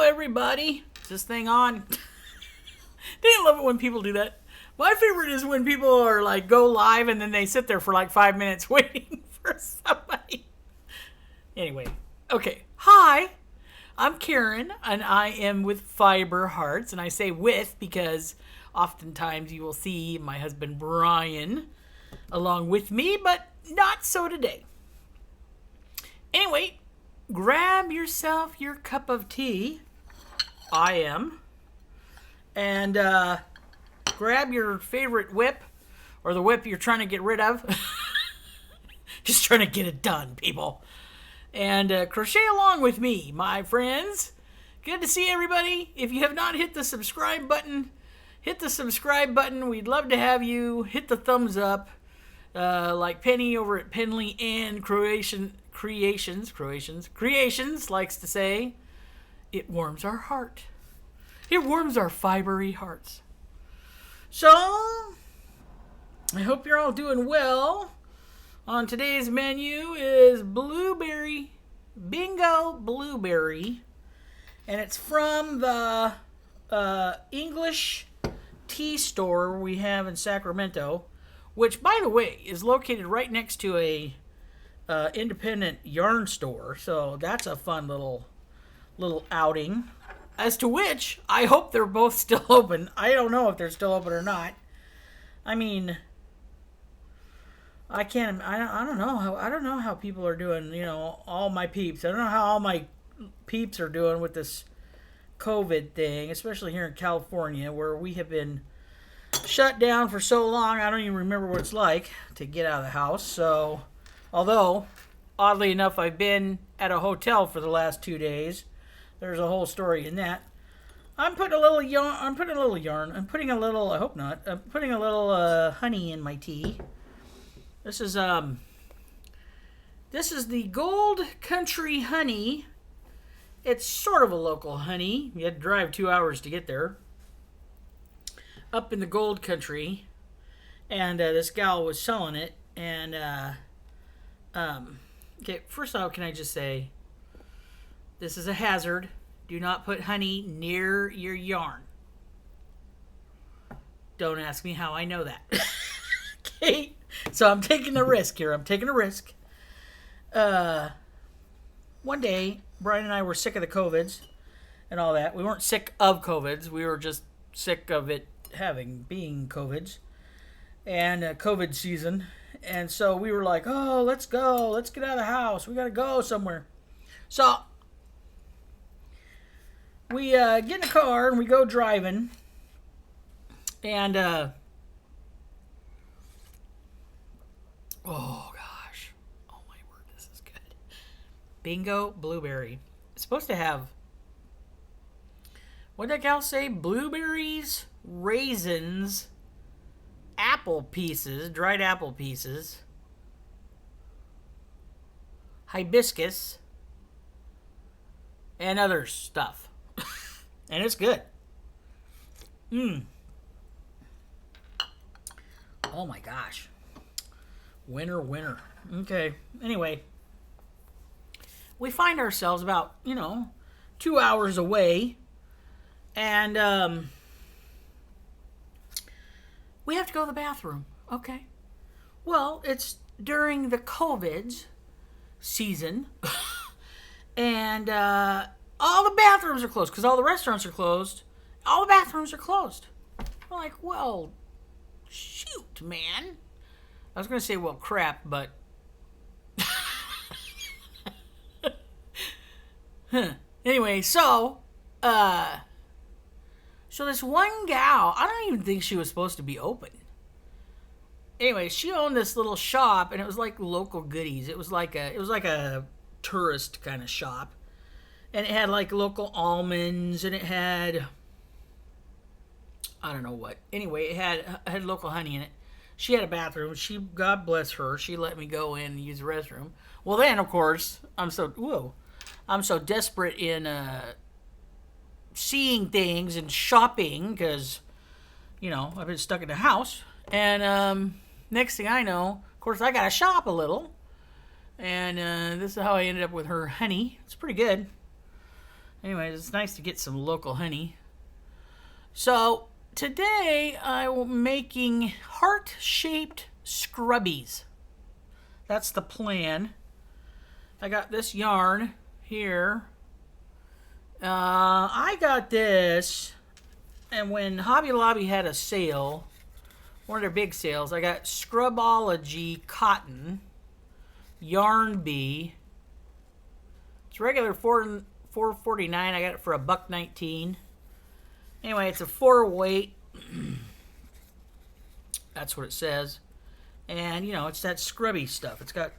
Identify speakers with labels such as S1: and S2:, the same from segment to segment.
S1: everybody. Is this thing on? Don't you love it when people do that? My favorite is when people are like go live and then they sit there for like 5 minutes waiting for somebody. Anyway, okay. Hi, I'm Karen and I am with Fiber Hearts. And I say with because oftentimes you will see my husband Brian along with me, but not so today. Anyway, grab yourself your cup of tea. I am. And grab your favorite WIP or the WIP you're trying to get rid of. Just trying to get it done, people. And crochet along with me, my friends. Good to see everybody. If you have not hit the subscribe button, hit the subscribe button. We'd love to have you. Hit the thumbs up. Like Penny over at Penley and Creations likes to say, it warms our heart. It warms our fibery hearts. So, I hope you're all doing well. On today's menu is blueberry, bingo blueberry. And it's from the English tea store we have in Sacramento, which, by the way, is located right next to a independent yarn store. So that's a fun little outing. As to which, I hope they're both still open. I don't know if they're still open or not. I mean, I don't know how people are doing, you know, all my peeps. I don't know how all my peeps are doing with this COVID thing, especially here in California, where we have been shut down for so long. I don't even remember what it's like to get out of the house. So, although, oddly enough, I've been at a hotel for the last 2 days. There's a whole story in that. I'm putting a little honey in my tea. This is the Gold Country honey. It's sort of a local honey. You had to drive 2 hours to get there. Up in the Gold Country. And this gal was selling it. And, okay, first off, can I just say, this is a hazard. Do not put honey near your yarn. Don't ask me how I know that. Okay? So I'm taking a risk here. One day, Brian and I were sick of the COVIDs and all that. We weren't sick of COVIDs. We were just sick of it being COVIDs and COVID season. And so we were like, oh, let's go. Let's get out of the house. We got to go somewhere. So we get in the car and we go driving. And, oh gosh. Oh my word, this is good. Bingo blueberry. It's supposed to have, what did that gal say? Blueberries, raisins, apple pieces, dried apple pieces, hibiscus, and other stuff. And it's good. Oh my gosh. Winner. Okay. Anyway, we find ourselves about, 2 hours away. And we have to go to the bathroom. Okay. Well, it's during the COVID season. And all the bathrooms are closed because all the restaurants are closed. All the bathrooms are closed. We're like, well, shoot, man. I was going to say, well, crap, but... Anyway, so this one gal, I don't even think she was supposed to be open. Anyway, she owned this little shop, and it was like local goodies. It was like a tourist kind of shop. And it had like local almonds, and it had, I don't know what. Anyway, it had local honey in it. She had a bathroom. God bless her, she let me go in and use the restroom. Well, then, of course, I'm so desperate in seeing things and shopping because, I've been stuck in the house. And next thing I know, of course, I got to shop a little. And this is how I ended up with her honey. It's pretty good. Anyways, it's nice to get some local honey. So today I'm making heart-shaped scrubbies. That's the plan. I got this yarn here. I got this, and when Hobby Lobby had a sale, one of their big sales, I got Scrubology cotton, Yarn Bee. It's regular $4.49. I got it for $1.19. Anyway, it's a 4-weight. That's what it says. And, you know, it's that scrubby stuff. It's got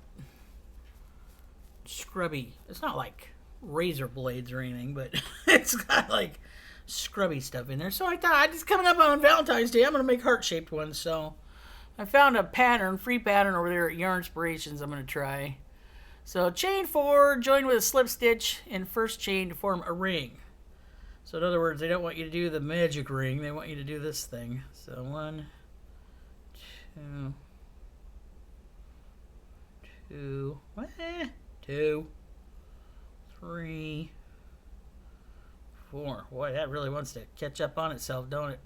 S1: scrubby. It's not like razor blades or anything, but it's got like scrubby stuff in there. So I thought, it's coming up on Valentine's Day. I'm going to make heart-shaped ones. So I found a pattern, free pattern over there at Yarn Inspirations I'm going to try. So chain 4, join with a slip stitch in first chain to form a ring. So in other words, they don't want you to do the magic ring. They want you to do this thing. So 1, 2, 2, 3, 4. Boy, that really wants to catch up on itself, don't it?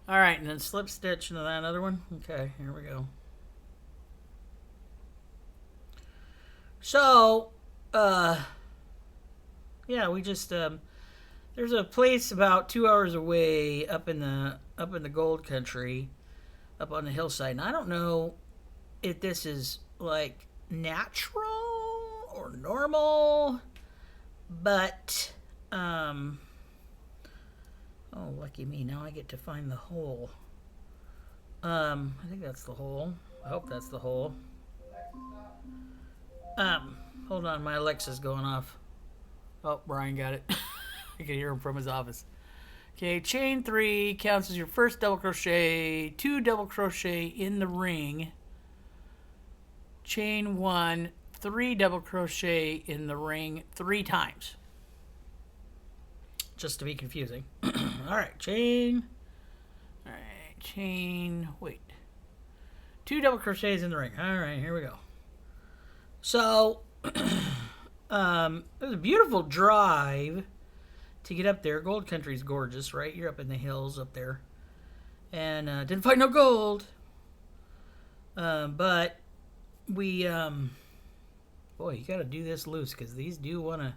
S1: All right, and then slip stitch into that other one. Okay, here we go. So, yeah, we just there's a place about 2 hours away up in the gold country, up on the hillside. And I don't know if this is like natural or normal, but oh, lucky me, now I get to find the hole. I think that's the hole. I hope that's the hole. Hold on, my Alexa's going off. Oh, Brian got it. I can hear him from his office. Okay, chain 3 counts as your first double crochet, 2 double crochet in the ring. Chain 1, 3 double crochet in the ring 3 times. Just to be confusing. Alright, chain. Alright, chain. Wait. 2 double crochets in the ring. Alright, here we go. So, it was a beautiful drive to get up there. Gold Country's gorgeous, right? You're up in the hills up there. And didn't find no gold. But we, boy, you got to do this loose because these do want to,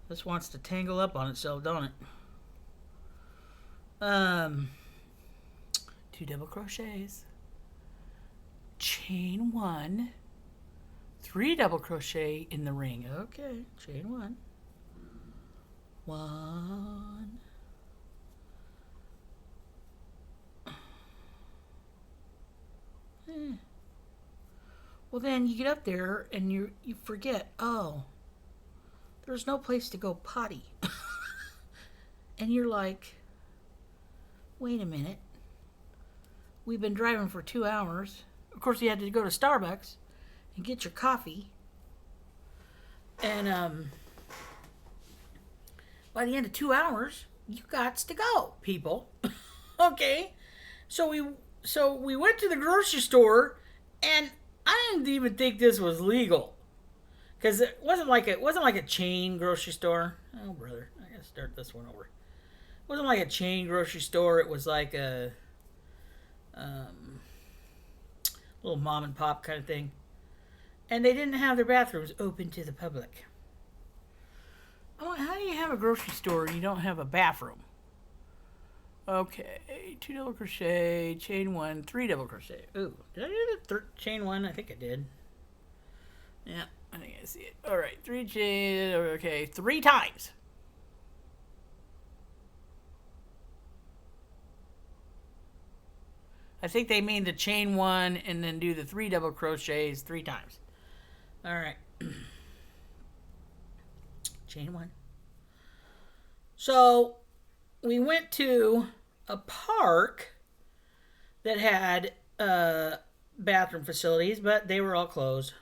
S1: this wants to tangle up on itself, don't it? 2 double crochets. Chain 1. 3 double crochet in the ring. Okay, chain 1. 1. Well, then you get up there and you forget, oh, there's no place to go potty. And you're like, wait a minute. We've been driving for 2 hours. Of course, you had to go to Starbucks and get your coffee. And by the end of 2 hours, you got to go, people. Okay, so we went to the grocery store, and I didn't even think this was legal, because it wasn't like a chain grocery store. Oh brother, I gotta start this one over. It wasn't like a chain grocery store. It was like a little mom and pop kind of thing. And they didn't have their bathrooms open to the public. I'm like, how do you have a grocery store and you don't have a bathroom? Okay, 2 double crochet, chain 1, 3 double crochet. Ooh, did I do the chain 1? I think I did. Yeah, I think I see it. All right, 3 chain, okay, 3 times. I think they mean the chain 1 and then do the 3 double crochets 3 times. All right. Chain 1. So we went to a park that had bathroom facilities, but they were all closed.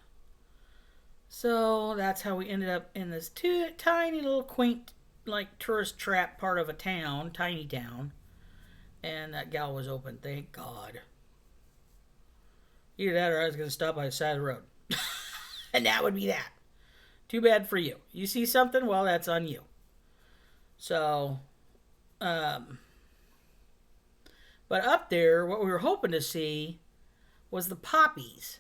S1: So that's how we ended up in this tiny little quaint, like, tourist trap part of a town, tiny town. And that gal was open, thank God. Either that or I was going to stop by the side of the road. And that would be that. Too bad for you. You see something? Well, that's on you. So, but up there, what we were hoping to see was the poppies.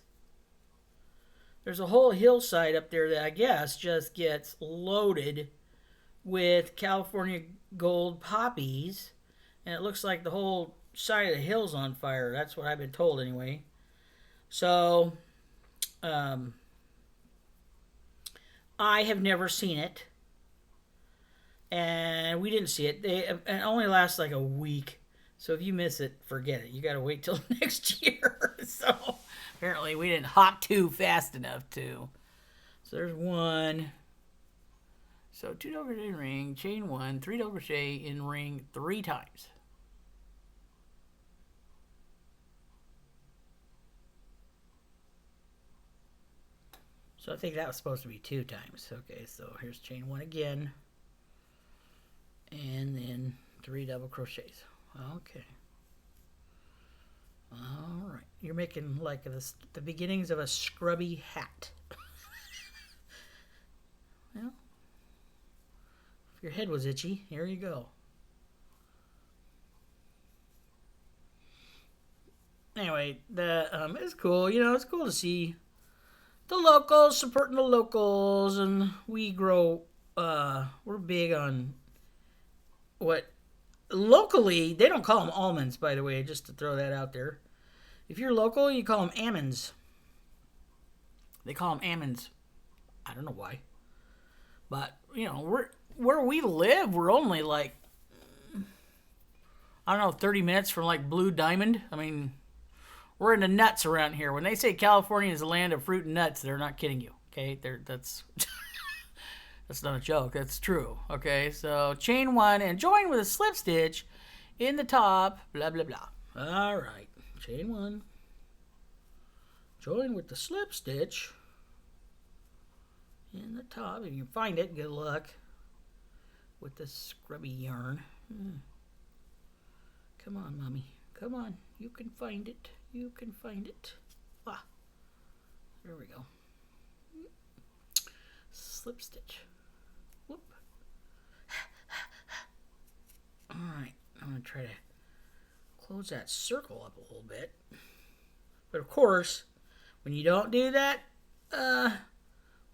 S1: There's a whole hillside up there that I guess just gets loaded with California gold poppies. And it looks like the whole side of the hill's on fire. That's what I've been told anyway. So, I have never seen it. And we didn't see it. It only lasts like a week. So if you miss it, forget it. You got to wait till next year. So apparently we didn't hop too fast enough to. So there's one. So 2 double crochet in ring, chain 1, 3 double crochet in ring 3 times. So I think that was supposed to be 2 times. Okay, so here's chain 1 again. And then 3 double crochets. Okay. All right. You're making like the beginnings of a scrubby hat. Well, if your head was itchy, here you go. Anyway, it's cool. You know, it's cool to see the locals supporting the locals, and we grow. We're big on what locally they don't call them almonds, by the way, just to throw that out there. If you're local, you call them almonds. They call them almonds. I don't know why, but you know, where we live, we're only like, I don't know, 30 minutes from like Blue Diamond. I mean, we're in the nuts around here. When they say California is a land of fruit and nuts, they're not kidding you. Okay, that's that's not a joke. That's true. Okay, so chain 1 and join with a slip stitch in the top. Blah blah blah. All right, chain 1. Join with the slip stitch in the top. If you can find it, good luck with the scrubby yarn. Come on, mommy. Come on. You can find it. You can find it. Ah, there we go. Slip stitch. Whoop. All right. I'm going to try to close that circle up a little bit. But of course, when you don't do that, what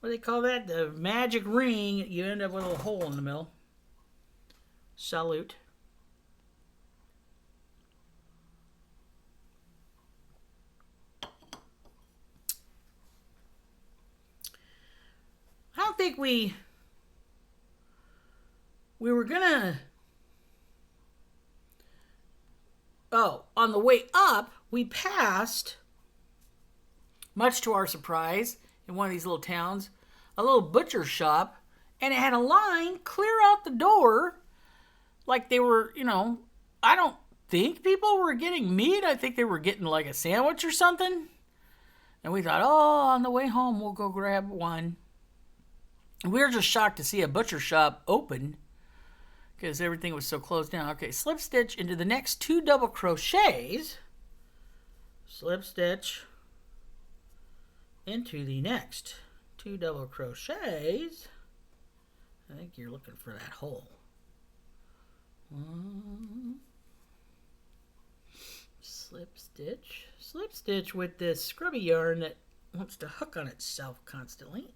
S1: do they call that? The magic ring, you end up with a little hole in the middle. Salute. I don't think we were gonna. Oh, on the way up, we passed, much to our surprise, in one of these little towns, a little butcher shop, and it had a line clear out the door, like they were, you know, I don't think people were getting meat. I think they were getting like a sandwich or something. And we thought, oh, on the way home, we'll go grab one. We were just shocked to see a butcher shop open because everything was so closed down. Okay, slip stitch into the next 2 double crochets. Slip stitch into the next 2 double crochets. I think you're looking for that hole. Slip stitch with this scrubby yarn that wants to hook on itself constantly.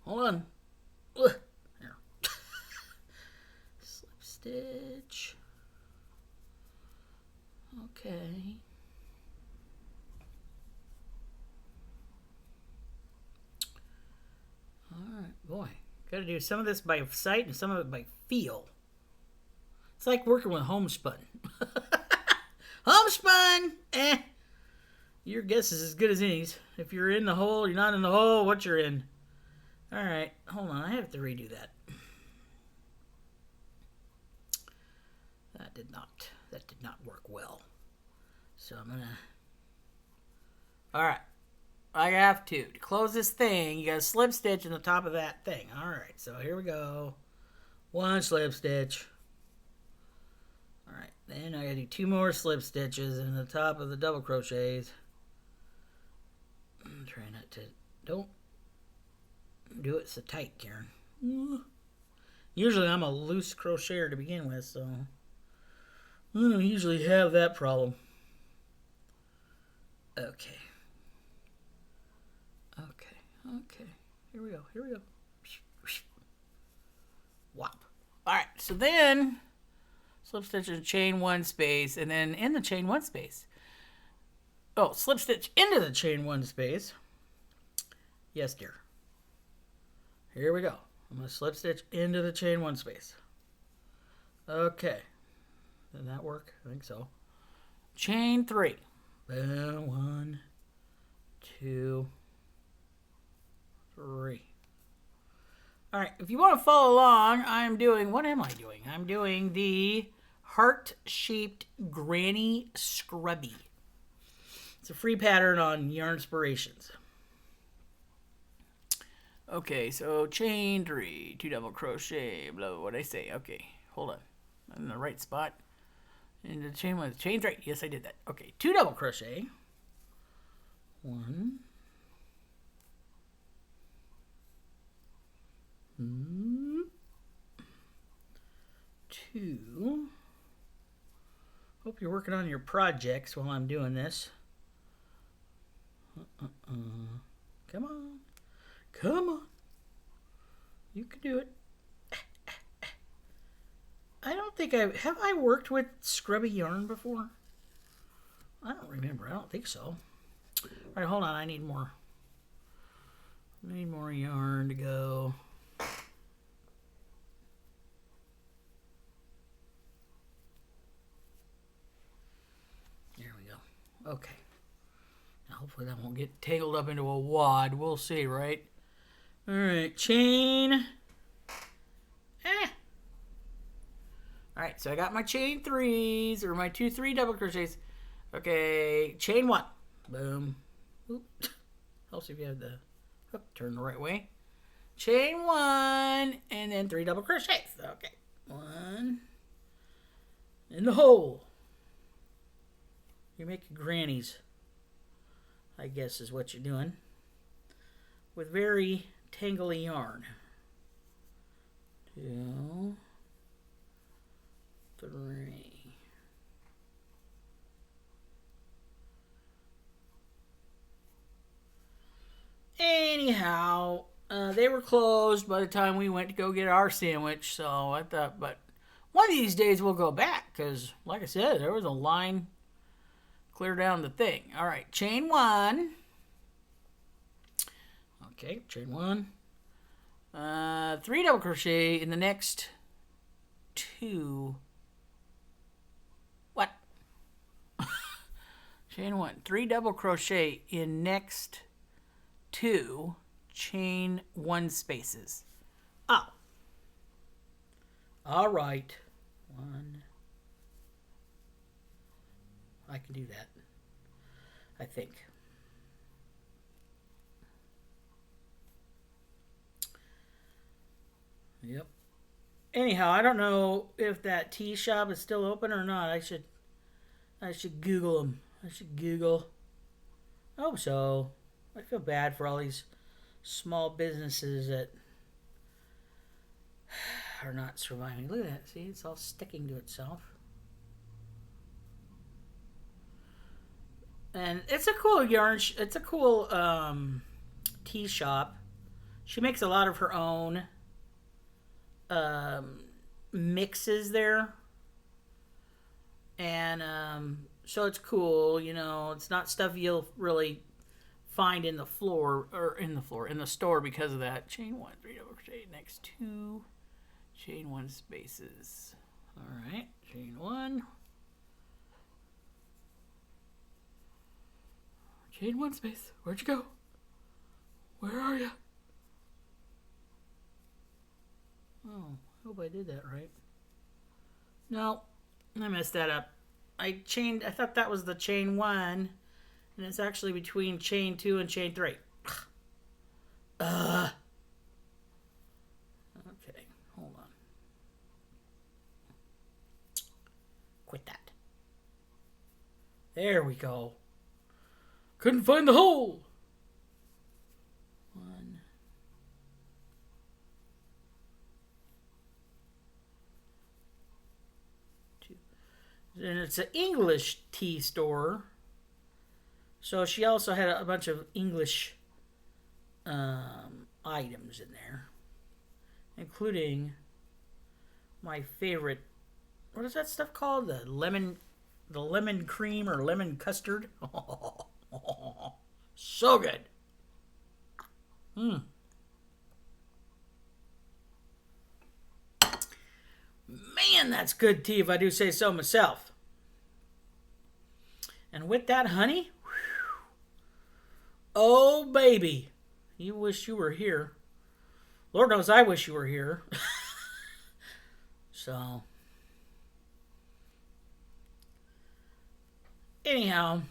S1: Hold on. There. Slip stitch. Okay. All right, boy. Got to do some of this by sight and some of it by feel. It's like working with homespun. Homespun! Your guess is as good as any's. If you're in the hole, you're not in the hole, what you're in. Alright, hold on. I have to redo that. That did not work well. So I'm going to... Alright. I have to close this thing, you got to slip stitch in the top of that thing. Alright, so here we go. 1 slip stitch. Alright, then I got to do 2 more slip stitches in the top of the double crochets. I'm trying not to Don't do it so tight, Karen. Usually I'm a loose crocheter to begin with, so I don't usually have that problem. Okay. Okay. Here we go. Whop. Alright, so then slip stitch and chain one space, and then in the chain one space. Oh, slip stitch into the chain one space. Yes, dear. Here we go. I'm going to slip stitch into the chain one space. Okay. Did that work? I think so. Chain three. 1, 2, 3. All right. If you want to follow along, what am I doing? I'm doing the heart-shaped Granny Scrubby. It's a free pattern on Yarn Inspirations. Okay, so chain 3, 2 double crochet, blah, what did I say? Okay, hold on. I'm in the right spot. Into the chain 1, chain 3. Yes, I did that. Okay, 2 double crochet. 1. 2. Hope you're working on your projects while I'm doing this. Come on. Come on. You can do it. I don't think have I worked with scrubby yarn before? I don't remember. I don't think so. All right, hold on. I need more. Yarn to go. There we go. Okay. Now hopefully that won't get tangled up into a wad. We'll see, right? All right, chain. All right, so I got my chain 3s, or my 2 3 double crochets. Okay, chain 1. Boom. Oop. Helps if you have the hook turned the right way. Chain 1, and then 3 double crochets. Okay, 1 in the hole. You're making grannies, I guess, is what you're doing, with very tangly yarn. 2, 3. Anyhow, they were closed by the time we went to go get our sandwich, so I thought, but one of these days we'll go back, because, like I said, there was a line clear down the thing. All right, chain 1. Okay, chain 1. 3 double crochet in the next 2. What? Chain 1. 3 double crochet in next 2 chain 1 spaces. Oh. All right. 1. I can do that, I think. Yep. Anyhow, I don't know if that tea shop is still open or not. I should Google them. I should Google. Oh, so I feel bad for all these small businesses that are not surviving. Look at that. See, it's all sticking to itself. And it's a cool yarn. It's a cool tea shop. She makes a lot of her own mixes there, and so it's cool. You know, it's not stuff you'll really find in the store because of that. Chain 1, 3 double crochet, next 2 chain 1 spaces. All right, chain 1, chain 1 space. Where'd you go? Where are you? Oh, I hope I did that right. No, I messed that up. I thought that was the chain 1, and it's actually between chain 2 and chain 3. Okay, hold on. Quit that. There we go. Couldn't find the hole. And it's an English tea store. So she also had a bunch of English items in there, including my favorite. What is that stuff called? The lemon cream or lemon custard. Oh, so good. Man, that's good tea if I do say so myself. And with that honey, whew, oh baby, you wish you were here. Lord knows I wish you were here. So, anyhow,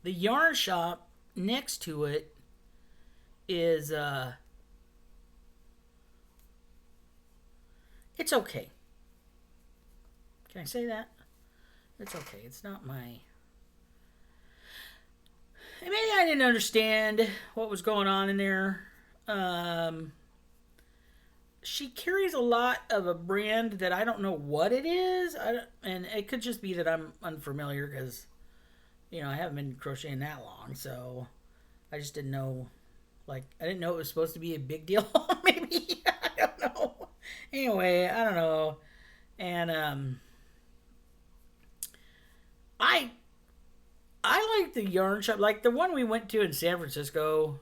S1: the yarn shop next to it is it's okay. Can I say that? It's okay. It's not my... Maybe I didn't understand what was going on in there. She carries a lot of a brand that I don't know what it is. And it could just be that I'm unfamiliar because, you know, I haven't been crocheting that long. So I just didn't know. Like, I didn't know it was supposed to be a big deal. Maybe. I don't know. Anyway, I don't know. And I like the yarn shop, like the one we went to in San Francisco,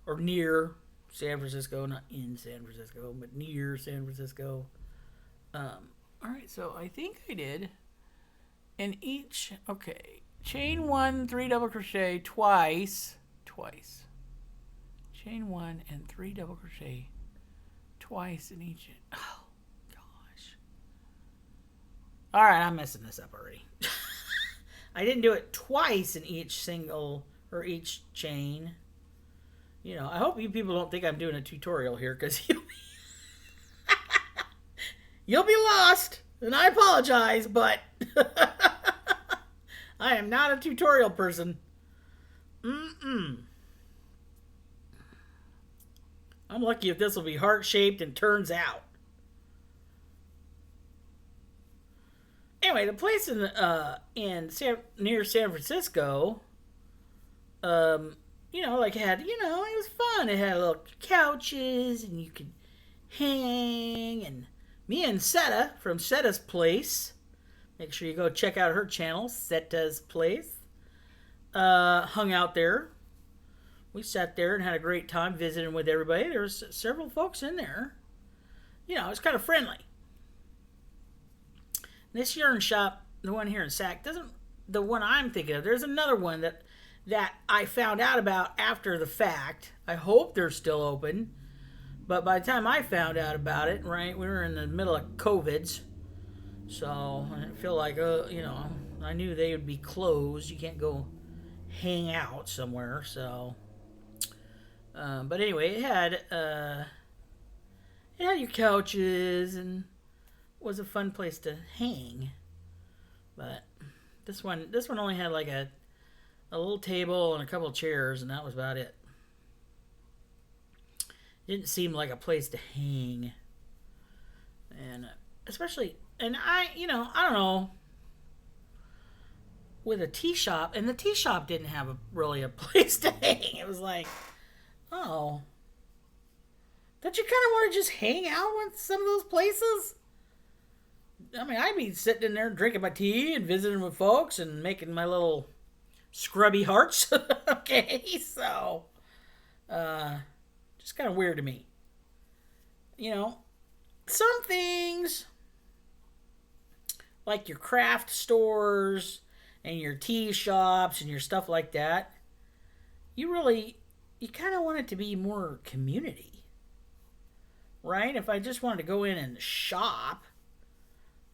S1: or near San Francisco, not in San Francisco, but near San Francisco. All right, so I think I did. And each, okay, chain 1, 3 double crochet twice. Chain 1 and 3 double crochet twice in each. Oh gosh. All right, I'm messing this up already. I didn't do it twice in each single or each chain. You know, I hope you people don't think I'm doing a tutorial here because you'll be lost, and I apologize, but I am not a tutorial person. I'm lucky if this will be heart-shaped and turns out. Anyway, the place near San Francisco, you know, like had, you know, it was fun. It had little couches and you could hang. And me and Seta from Seta's Place, make sure you go check out her channel, Seta's Place, hung out there. We sat there and had a great time visiting with everybody. There was several folks in there. You know, it was kind of friendly. This yarn shop, the one here in Sac, the one I'm thinking of, there's another one that I found out about after the fact. I hope they're still open. But by the time I found out about it, right, we were in the middle of COVIDs. So I didn't feel like, you know, I knew they would be closed. You can't go hang out somewhere. So, but anyway, it had your couches and was a fun place to hang. But this one only had like a little table and a couple of chairs, and that was about it. It didn't seem like a place to hang. And especially, and I don't know, with a tea shop, and the tea shop didn't have really a place to hang. It was like, oh, don't you kind of want to just hang out with some of those places? I mean, I'd be sitting in there drinking my tea and visiting with folks and making my little scrubby hearts. Okay, so just kind of weird to me. You know, some things like your craft stores and your tea shops and your stuff like that, you kind of want it to be more community, right? If I just wanted to go in and shop,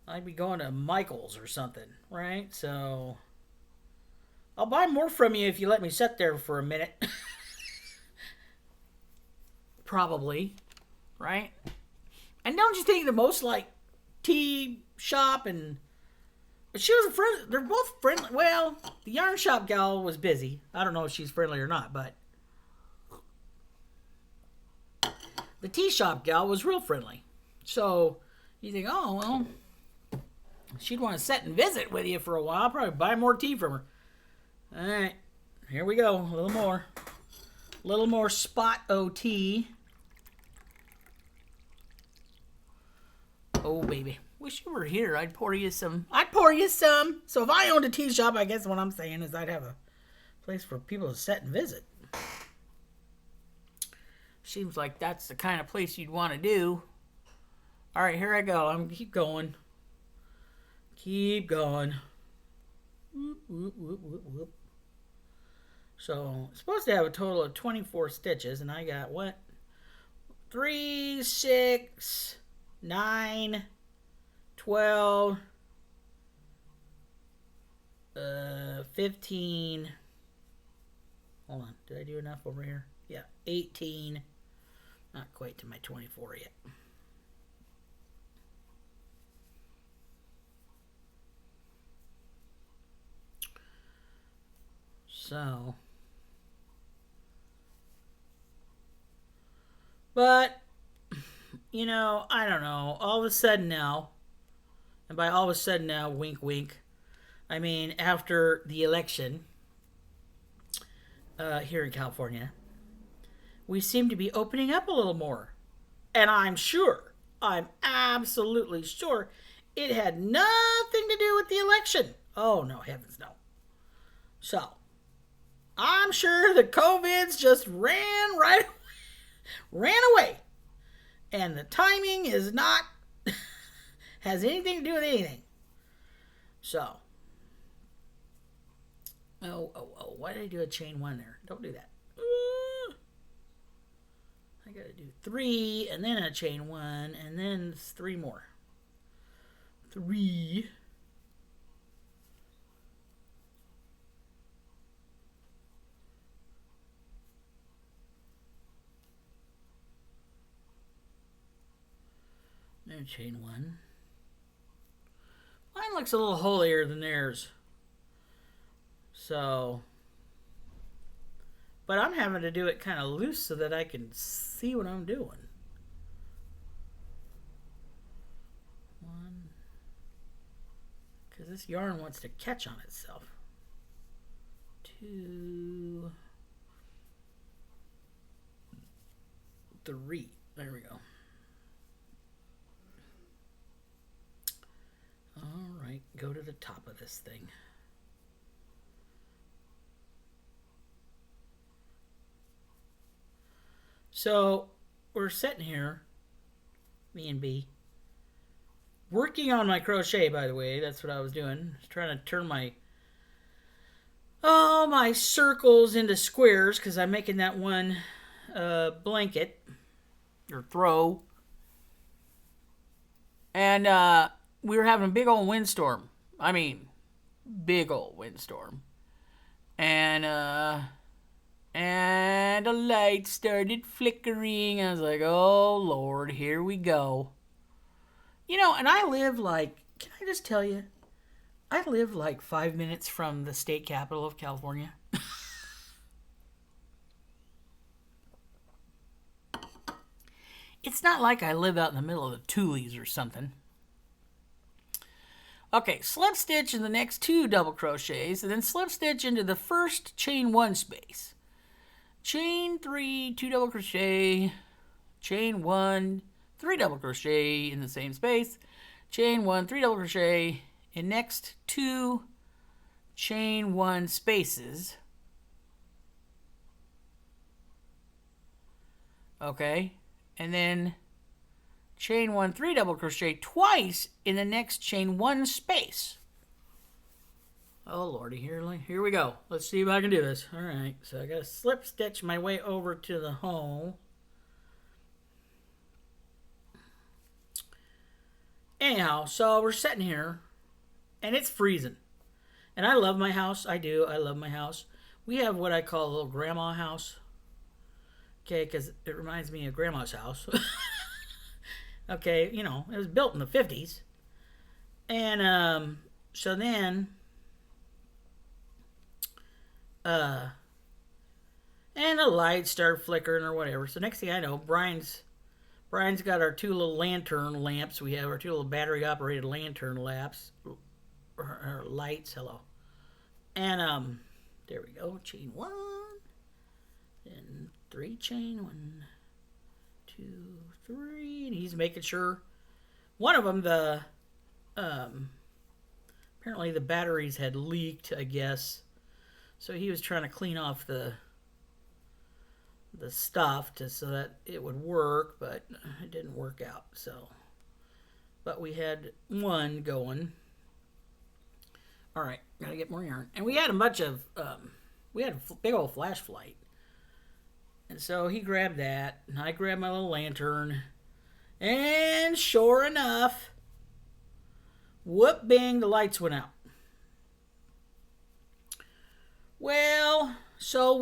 S1: I'd be going to Michael's or something, right? So I'll buy more from you if you let me sit there for a minute. Probably, right? And don't you think the most like tea shop and... But she was a friend. They're both friendly. Well, the yarn shop gal was busy. I don't know if she's friendly or not, but the tea shop gal was real friendly. So you think, oh, well, She'd want to sit and visit with you for a while. I'll probably buy more tea from her. All right, here we go. A little more. A little more spot OT. Oh, baby. Wish you were here. I'd pour you some. So if I owned a tea shop, I guess what I'm saying is I'd have a place for people to sit and visit. Seems like that's the kind of place you'd want to do. All right, here I go. I'm keep going. Keep going. Whoop, whoop, whoop, whoop, whoop. So, it's supposed to have a total of 24 stitches, and I got what? 3, 6, 9, 12, 15. Hold on. Did I do enough over here? Yeah, 18. Not quite to my 24 yet. So, but, you know, I don't know. All of a sudden now, and by all of a sudden now, wink, wink, I mean after the election here in California, we seem to be opening up a little more. And I'm absolutely sure it had nothing to do with the election. Oh, no, heavens no. So, I'm sure the COVID's just ran away. And the timing is not, has anything to do with anything. So, why did I do a chain 1 there? Don't do that. I gotta do 3 and then a chain 1 and then 3 more. 3. And chain 1. Mine looks a little holier than theirs. So, but I'm having to do it kind of loose so that I can see what I'm doing. 1. Because this yarn wants to catch on itself. 2. 3. There we go. All right, go to the top of this thing. So, we're sitting here, me and B, working on my crochet, by the way. That's what I was doing. I was trying to turn my circles into squares because I'm making that one blanket or throw. And we were having a big old windstorm. I mean, big old windstorm. And the light started flickering. I was like, oh, Lord, here we go. You know, and I live like, can I just tell you, I live like 5 minutes from the state capital of California. It's not like I live out in the middle of the Tules or something. Okay, slip stitch in the next 2 double crochets, and then slip stitch into the first chain 1 space. Chain 3, 2 double crochet, chain 1, 3 double crochet in the same space, chain 1, 3 double crochet in next 2 chain 1 spaces. Okay, and then chain 1, 3 double crochet twice in the next chain 1 space. Oh, Lordy, here we go. Let's see if I can do this. All right, so I got to slip stitch my way over to the hole. Anyhow, so we're sitting here, and it's freezing. And I love my house. I do. I love my house. We have what I call a little grandma house. Okay, because it reminds me of Grandma's house. Okay, you know, it was built in the 50s. And so then... and the lights start flickering or whatever. So next thing I know, Brian's Brian's got our 2 little lantern lamps. We have our 2 little battery-operated lantern lamps. Or lights, hello. And, there we go. Chain 1. And 3 chain. 1, 2, 3. And he's making sure. One of them, apparently the batteries had leaked, I guess. So he was trying to clean off the stuff so that it would work, but it didn't work out. So, but we had one going. All right, gotta get more yarn, and we had a bunch of we had a big old flash flight, and so he grabbed that, and I grabbed my little lantern, and sure enough, whoop bang, the lights went out. Well, so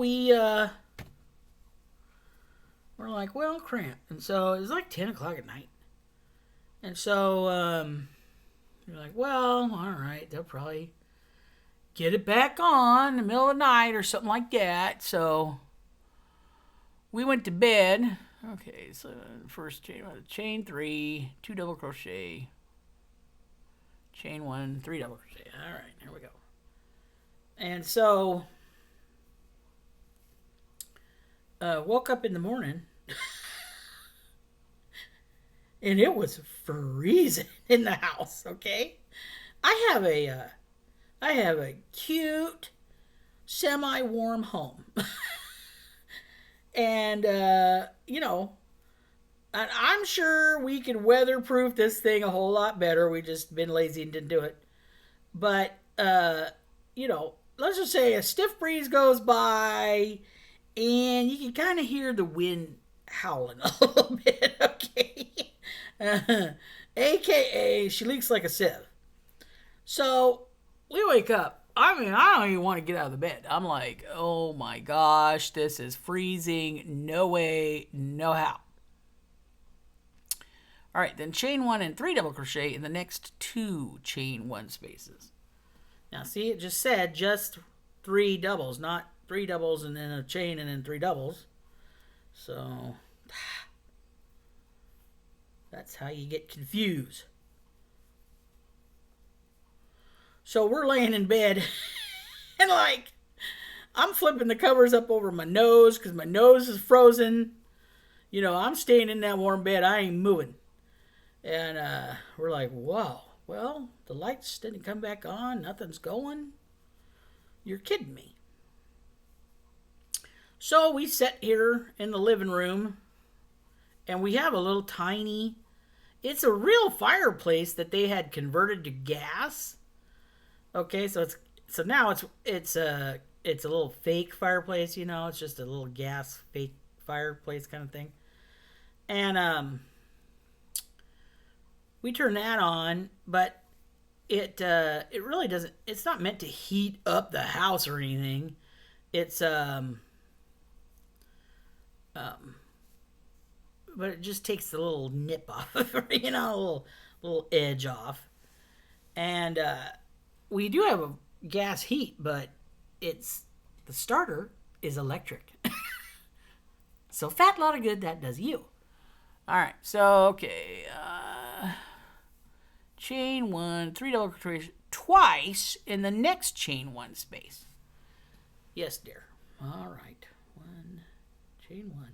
S1: we're like, well, crap. And so it was like 10 o'clock at night. And so you're like, well, all right, they'll probably get it back on in the middle of the night or something like that. So we went to bed. Okay, so first chain 3, 2 double crochet, chain 1, 3 double crochet. All right, here we go. And so woke up in the morning and it was freezing in the house. Okay, I have a cute semi-warm home. And you know, I'm sure we could weatherproof this thing a whole lot better. We just been lazy and didn't do it. But you know, let's just say a stiff breeze goes by and you can kind of hear the wind howling a little bit, okay? AKA, she leaks like a sieve. So we wake up. I mean, I don't even want to get out of the bed. I'm like, oh my gosh, this is freezing. No way, no how. All right, then chain 1 and 3 double crochet in the next 2 chain 1 spaces. Now, see, it just said just 3 doubles, not 3 doubles and then a chain and then 3 doubles. So that's how you get confused. So we're laying in bed and like I'm flipping the covers up over my nose because my nose is frozen. You know, I'm staying in that warm bed. I ain't moving. And we're like, wow, well, the lights didn't come back on. Nothing's going. You're kidding me. So we sit here in the living room and we have a little tiny, it's a real fireplace that they had converted to gas. Okay, so now it's a little fake fireplace, you know, it's just a little gas fake fireplace kind of thing. And we turn that on, but it really doesn't, it's not meant to heat up the house or anything. It's but it just takes the little nip off, you know, a little edge off. And we do have a gas heat, but the starter is electric. So fat lot of good that does you. All right, so okay, chain 1, 3 double crochet twice in the next chain 1 space. Yes, dear. All right, 1, chain 1.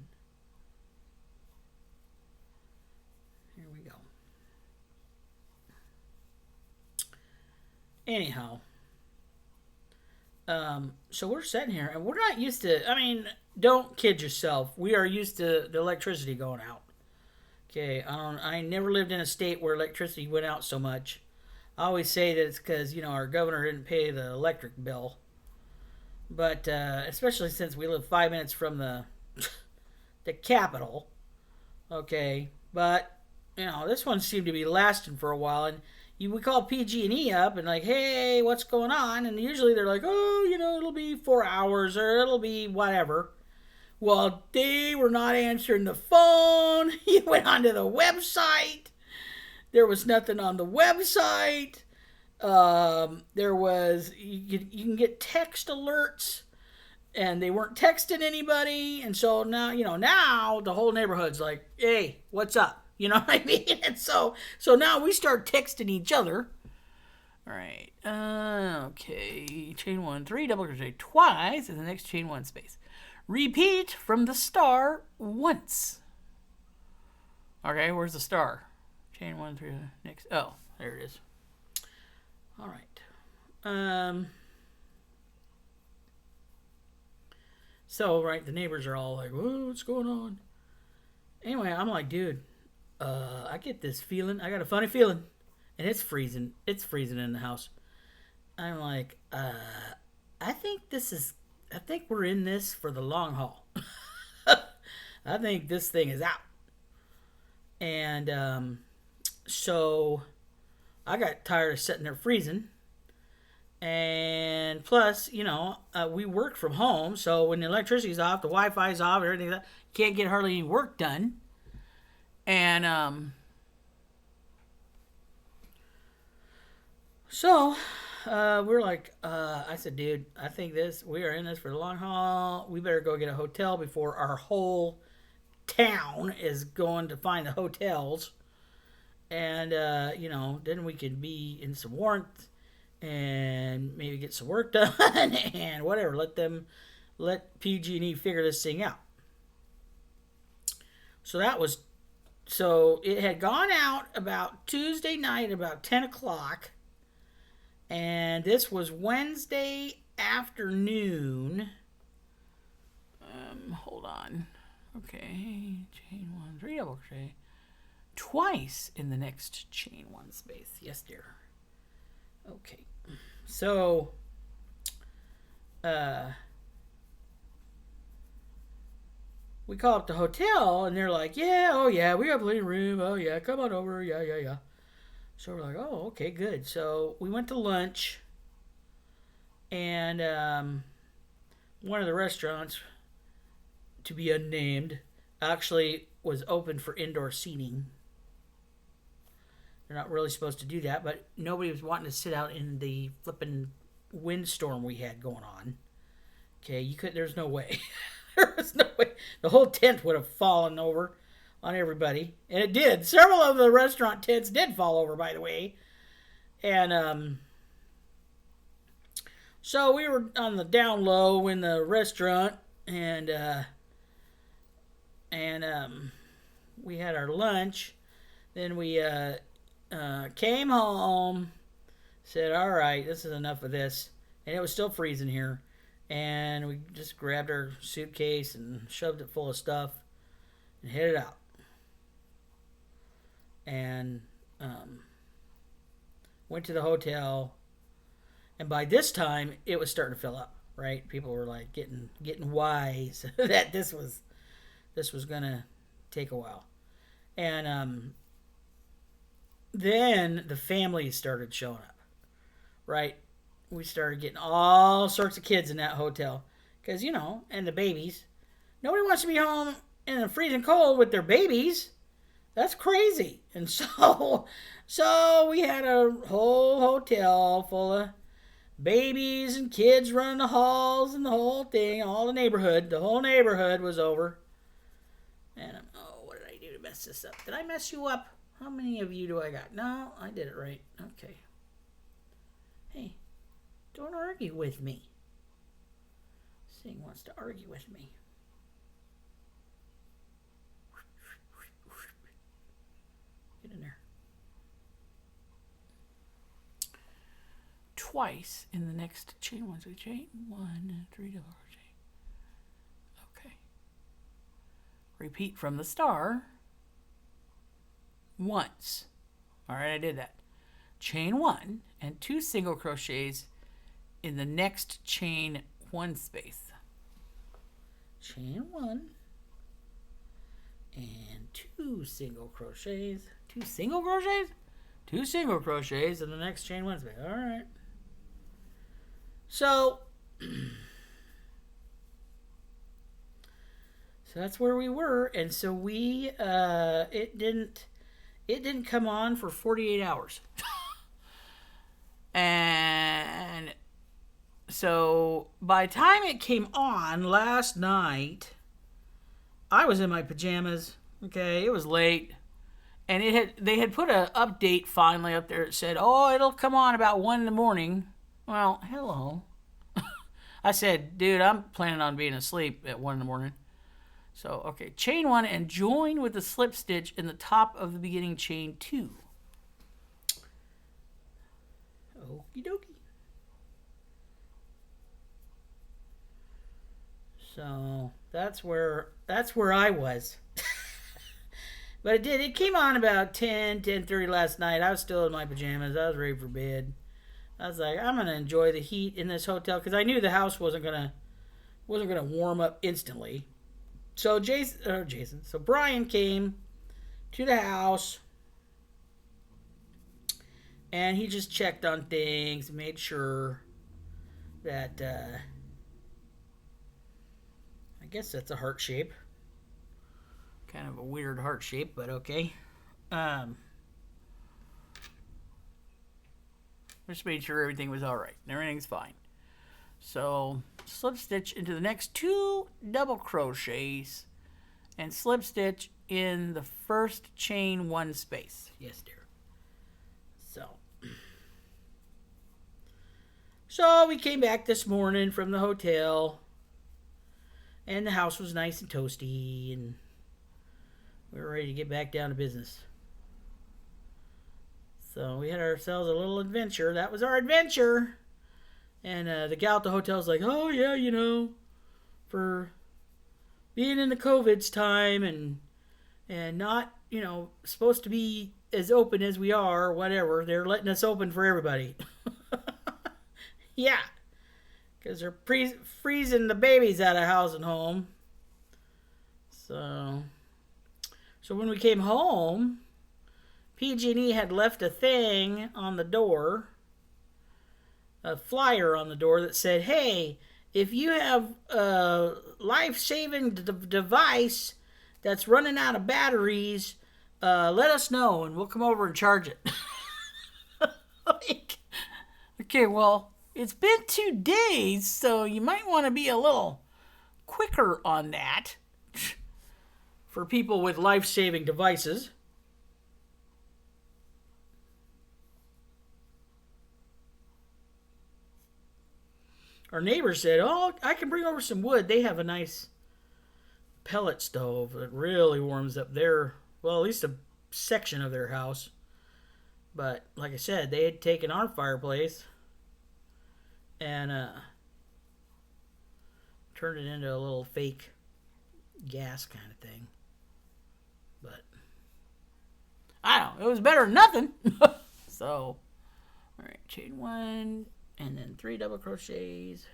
S1: Here we go. Anyhow, so we're sitting here and we're not used to, I mean, don't kid yourself. We are used to the electricity going out. Okay, I never lived in a state where electricity went out so much. I always say that it's because, you know, our governor didn't pay the electric bill. But especially since we live 5 minutes from the capital. Okay, but, you know, this one seemed to be lasting for a while. And we call PG&E up and like, hey, what's going on? And usually they're like, oh, you know, it'll be 4 hours or it'll be whatever. Well, they were not answering the phone. You went onto the website. There was nothing on the website. There was, you can get text alerts. and they weren't texting anybody. And so now, now the whole neighborhood's like, hey, what's up? You know what I mean? And so now we start texting each other. All right. Okay. Chain 1, 3, double crochet twice in the next chain 1 space. Repeat from the star once. Okay, where's the star? Chain 1, 3, next. Oh, there it is. All right. So, right, the neighbors are all like, whoa, what's going on? Anyway, I'm like, dude, I get this feeling. I got a funny feeling. And it's freezing. It's freezing in the house. I'm like, I think we're in this for the long haul. I think this thing is out. And so I got tired of sitting there freezing. And plus, we work from home. So when the electricity's off, the Wi-Fi's off, everything like that, can't get hardly any work done. And so we're like, I said, dude, I think we are in this for the long haul. We better go get a hotel before our whole town is going to find the hotels. And, then we could be in some warmth and maybe get some work done and whatever. Let PG&E figure this thing out. So it had gone out about Tuesday night, about 10 o'clock. And this was Wednesday afternoon. Hold on. Okay, chain 1, 3 double crochet. Twice in the next chain 1 space. Yes, dear. Okay. So, we call up the hotel, and they're like, yeah, oh yeah, we got plenty of room. Oh yeah, come on over. Yeah. So we're like, oh, okay, good. So we went to lunch, and one of the restaurants, to be unnamed, actually was open for indoor seating. They're not really supposed to do that, but nobody was wanting to sit out in the flipping windstorm we had going on. Okay, there's no way. There was no way. The whole tent would have fallen over on everybody. And it did. Several of the restaurant tents did fall over, by the way. And so we were on the down low in the restaurant, and we had our lunch. Then we came home, said, all right, this is enough of this. And it was still freezing here. And we just grabbed our suitcase and shoved it full of stuff and headed out. And went to the hotel. And by this time, it was starting to fill up, right? People were like getting wise that this was going to take a while. And then the families started showing up, right? We started getting all sorts of kids in that hotel. Because, and the babies. Nobody wants to be home in the freezing cold with their babies. That's crazy. And so we had a whole hotel full of babies and kids running the halls and the whole thing, all the neighborhood. The whole neighborhood was over. And what did I do to mess this up? Did I mess you up? How many of you do I got? No, I did it right. Okay. Hey, don't argue with me. This thing wants to argue with me. Get in there. Twice in the next chain 1. So chain 1, 3 double crochet. Okay. Repeat from the star once. All right, I did that. Chain 1 and 2 single crochets in the next chain 1 space. Chain 1 and 2 single crochets. 2 single crochets? 2 single crochets in the next chain 1 space. All right. So that's where we were, and so we it didn't come on for 48 hours. And So by the time it came on last night, I was in my pajamas. Okay, it was late. And they had put an update finally up there. It said, oh, it'll come on about 1 in the morning. Well, hello. I said, dude, I'm planning on being asleep at 1 in the morning. So, okay, chain 1 and join with the slip stitch in the top of the beginning chain 2. Okie dokie. So that's where I was. But it came on about 10:30 last night. I was still in my pajamas. I was ready for bed. I was like, I'm gonna enjoy the heat in this hotel because I knew the house wasn't gonna warm up instantly. So so Brian came to the house and he just checked on things, made sure that I guess that's a heart shape. Kind of a weird heart shape, but okay. Just made sure everything was alright. Everything's fine. So, slip stitch into the next 2 double crochets and slip stitch in the first chain 1 space. Yes, dear. So we came back this morning from the hotel and the house was nice and toasty and we were ready to get back down to business. So we had ourselves a little adventure. That was our adventure. And the gal at the hotel was like, oh, yeah, for being in the COVID's time and not, supposed to be as open as we are or whatever, they're letting us open for everybody. Yeah. Because they're freezing the babies out of house and home. So when we came home, PG&E had left a thing on the door, a flyer on the door that said, hey, if you have a life-saving device that's running out of batteries, let us know and we'll come over and charge it. Okay, well, it's been 2 days, so you might want to be a little quicker on that for people with life-saving devices. Our neighbor said, oh, I can bring over some wood. They have a nice pellet stove that really warms up at least a section of their house. But like I said, they had taken our fireplace and turned it into a little fake gas kind of thing. But I don't know. It was better than nothing. So, all right, chain 1 and then 3 double crochets.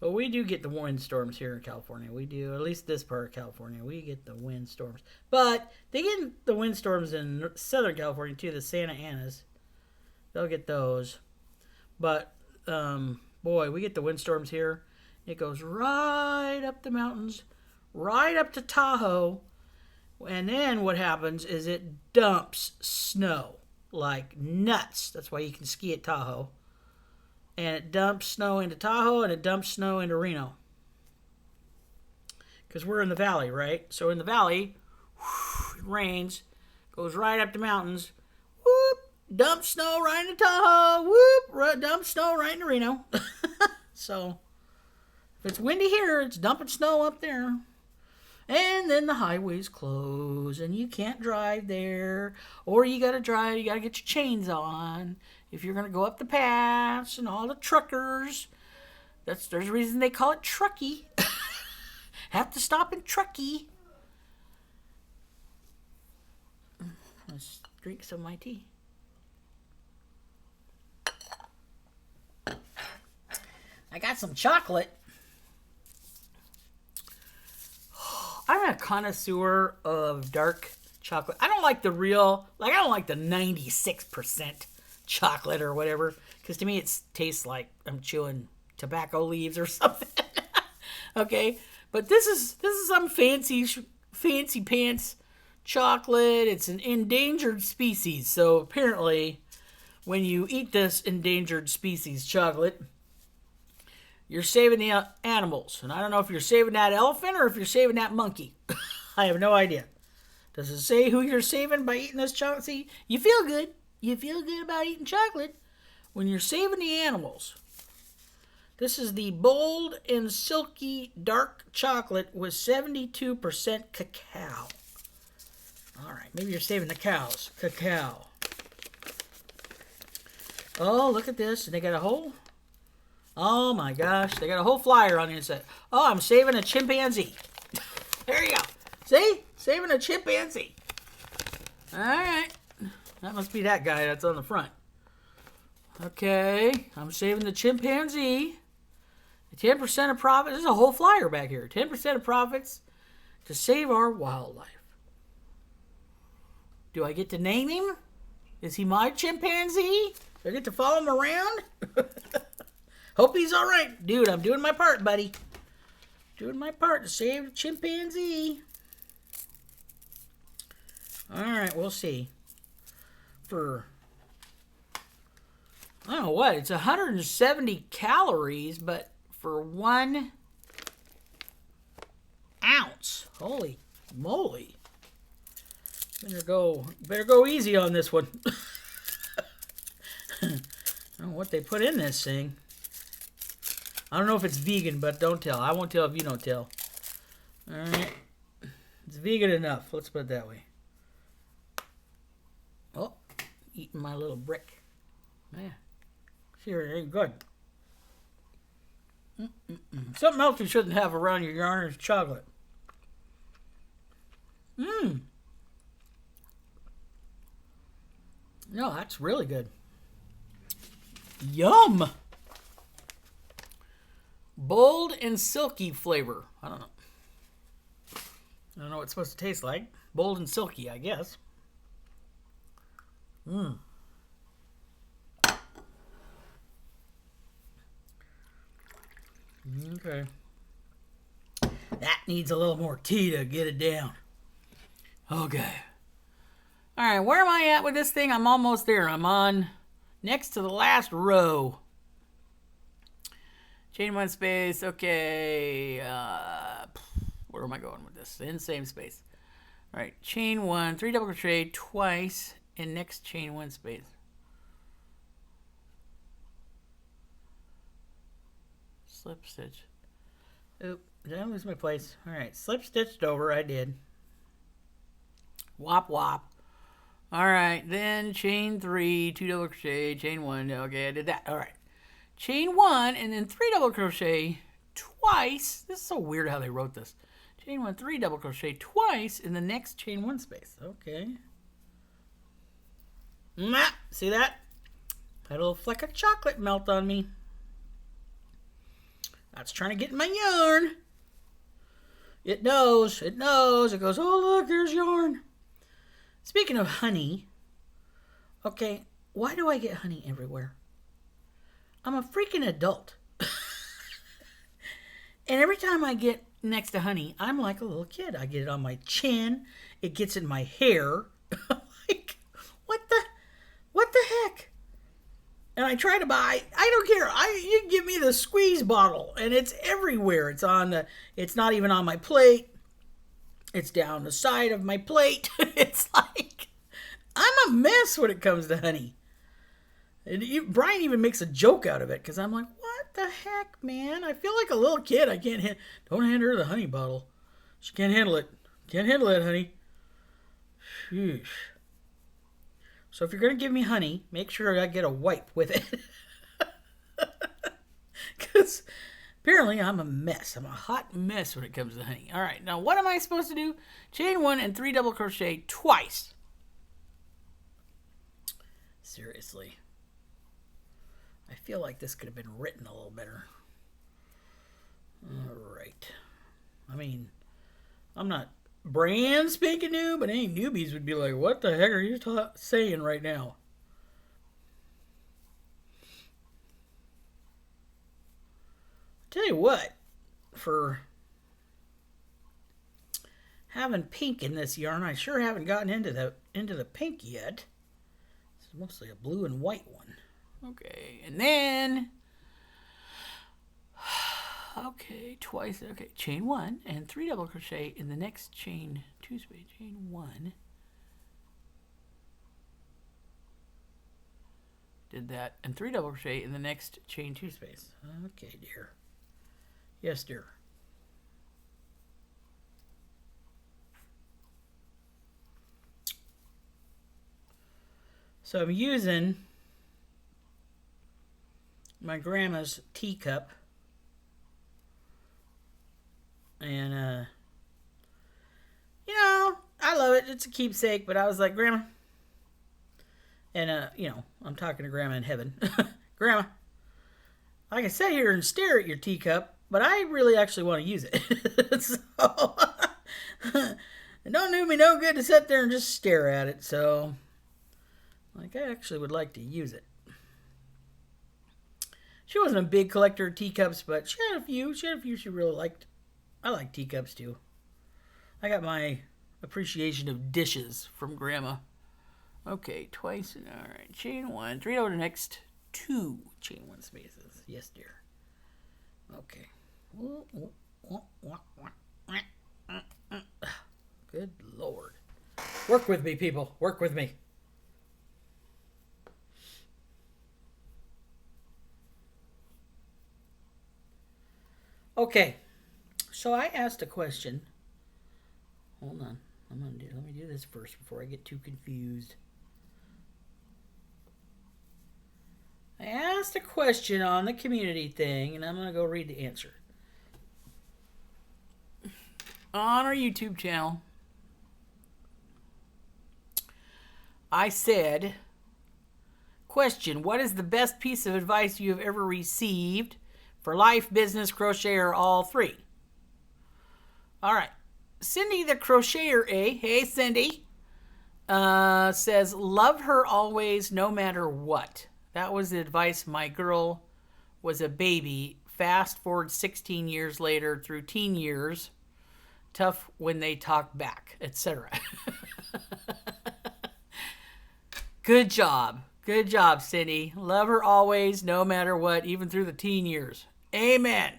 S1: But we do get the windstorms here in California. We do, at least this part of California. We get the windstorms. But they get the windstorms in Southern California too, the Santa Anas. They'll get those. But, boy, we get the windstorms here. It goes right up the mountains, right up to Tahoe. And then what happens is it dumps snow like nuts. That's why you can ski at Tahoe. And it dumps snow into Tahoe and it dumps snow into Reno. Because we're in the valley, right? So in the valley, it rains, goes right up the mountains, whoop, dumps snow right into Tahoe, whoop, dumps snow right into Reno. So if it's windy here, it's dumping snow up there. And then the highways close and you can't drive there. Or you got to get your chains on if you're going to go up the pass and all the truckers. There's a reason they call it Truckee. Have to stop in Truckee. Let's drink some of my tea. I got some chocolate. I'm a connoisseur of dark chocolate. I don't like the 96% chocolate or whatever, because to me it tastes like I'm chewing tobacco leaves or something. Okay, but this is some fancy pants chocolate. It's an endangered species. So apparently, when you eat this endangered species chocolate, you're saving the animals. And I don't know if you're saving that elephant or if you're saving that monkey. I have no idea. Does it say who you're saving by eating this chocolate? See, you feel good. You feel good about eating chocolate when you're saving the animals. This is the bold and silky dark chocolate with 72% cacao. All right, maybe you're saving the cows. Cacao. Oh, look at this. And they got a whole... Oh my gosh, they got a whole flyer on the inside. Oh, I'm saving a chimpanzee. There you go. See? Saving a chimpanzee. All right. That must be that guy that's on the front. Okay, I'm saving the chimpanzee. 10% of profits. There's a whole flyer back here. 10% of profits to save our wildlife. Do I get to name him? Is he my chimpanzee? Do I get to follow him around? Hope he's all right. Dude, I'm doing my part, buddy. Doing my part to save the chimpanzee. All right, we'll see. For, I don't know what, it's 170 calories, but for 1 ounce. Holy moly. Better go easy on this one. I don't know what they put in this thing. I don't know if it's vegan, but don't tell. I won't tell if you don't tell. All right. It's vegan enough. Let's put it that way. Oh, eating my little brick. Man, sure ain't good. Something else you shouldn't have around your yarn is chocolate. No, that's really good. Yum! Bold and silky flavor. I don't know. I don't know what it's supposed to taste like. Bold and silky, I guess. Okay. That needs a little more tea to get it down. Okay. All right, where am I at with this thing? I'm almost there. I'm on next to the last row. Chain one space. Okay. Where am I going with this? In same space. All right. Chain one, 3 double crochet twice, and next chain one space. Slip stitch. Oop, did I lose my place? All right. Slip stitched over. I did. Wop wop. All right, then chain 3, 2 double crochet, chain 1. Okay, I did that. All right. Chain 1 and then 3 double crochet twice. This is so weird how they wrote this. Chain 1, 3 double crochet twice in the next chain 1 space. Okay. See that? Had a little fleck of chocolate melt on me. That's trying to get in my yarn. It knows. It knows. It goes, oh, look, there's yarn. Speaking of honey, okay, why do I get honey everywhere? I'm a freaking adult. And every time I get next to honey, I'm like a little kid. I get it on my chin. It gets in my hair. Like, what the heck? And I try to buy, I don't care. You can give me the squeeze bottle, and it's everywhere. It's not even on my plate. It's down the side of my plate. It's like, I'm a mess when it comes to honey. And Brian even makes a joke out of it, because I'm like, what the heck, man? I feel like a little kid. I can't don't hand her the honey bottle. She can't handle it. Can't handle it, honey. Sheesh. So if you're going to give me honey, make sure I get a wipe with it. Because apparently I'm a mess. I'm a hot mess when it comes to honey. All right, now what am I supposed to do? Chain 1 and 3 double crochet twice. Seriously. I feel like this could have been written a little better. All right. I mean, I'm not brand spanking new, but any newbies would be like, what the heck are you saying right now? Tell you what, for having pink in this yarn. I sure haven't gotten into the pink yet. It's mostly a blue and white one. Okay, and then twice. Okay, chain 1 and 3 double crochet in the next chain 2 space. Chain 1. Did that, and 3 double crochet in the next chain 2 space. Okay, dear. Yes, dear. So I'm using my grandma's teacup, and you know, I love it. It's a keepsake, but I was like, Grandma, and you know, I'm talking to Grandma in heaven. Grandma, I can sit here and stare at your teacup, but I really actually want to use it. So it don't do me no good to sit there and just stare at it. So, like, I actually would like to use it. She wasn't a big collector of teacups, but she had a few. She really liked. I like teacups too. I got my appreciation of dishes from Grandma. Okay, twice. All right, chain 1. 3 over the next 2 chain 1 spaces. Yes, dear. Okay. Good Lord. Work with me, people. Work with me. Okay. So I asked a question. Hold on. Let me do this first before I get too confused. I asked a question on the community thing, and I'm going to go read the answer. On our YouTube channel, I said, question, what is the best piece of advice you have ever received for life, business, crochet, or all 3? All right. Cindy the Crocheter A, hey Cindy, says, love her always no matter what. That was the advice my girl was a baby. Fast forward 16 years later through teen years. Tough when they talk back, etc. Good job. Good job, Cindy. Love her always, no matter what, even through the teen years. Amen.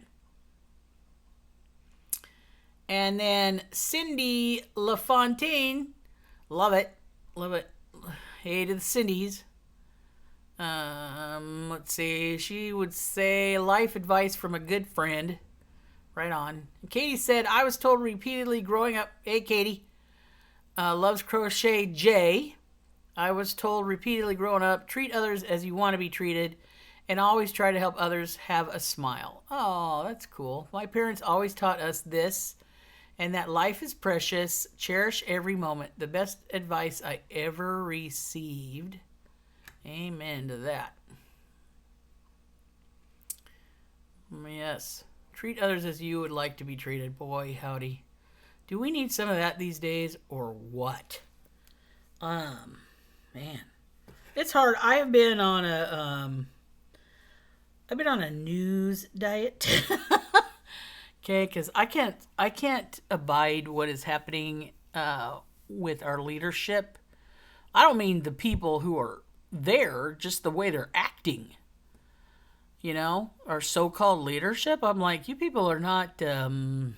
S1: And then Cindy LaFontaine. Love it. Love it. Hey to the Cindys. Let's see. She would say life advice from a good friend. Right on. And Katie said, I was told repeatedly growing up. Hey, Katie. Loves Crochet J. I was told repeatedly growing up, treat others as you want to be treated and always try to help others have a smile. Oh, that's cool. My parents always taught us this and that life is precious. Cherish every moment. The best advice I ever received. Amen to that. Yes. Treat others as you would like to be treated. Boy, howdy. Do we need some of that these days or what? Man. It's hard. I've been on a news diet. Okay, cuz I can't abide what is happening with our leadership. I don't mean the people who are there, just the way they're acting. You know, our so-called leadership. I'm like, you people are not, don't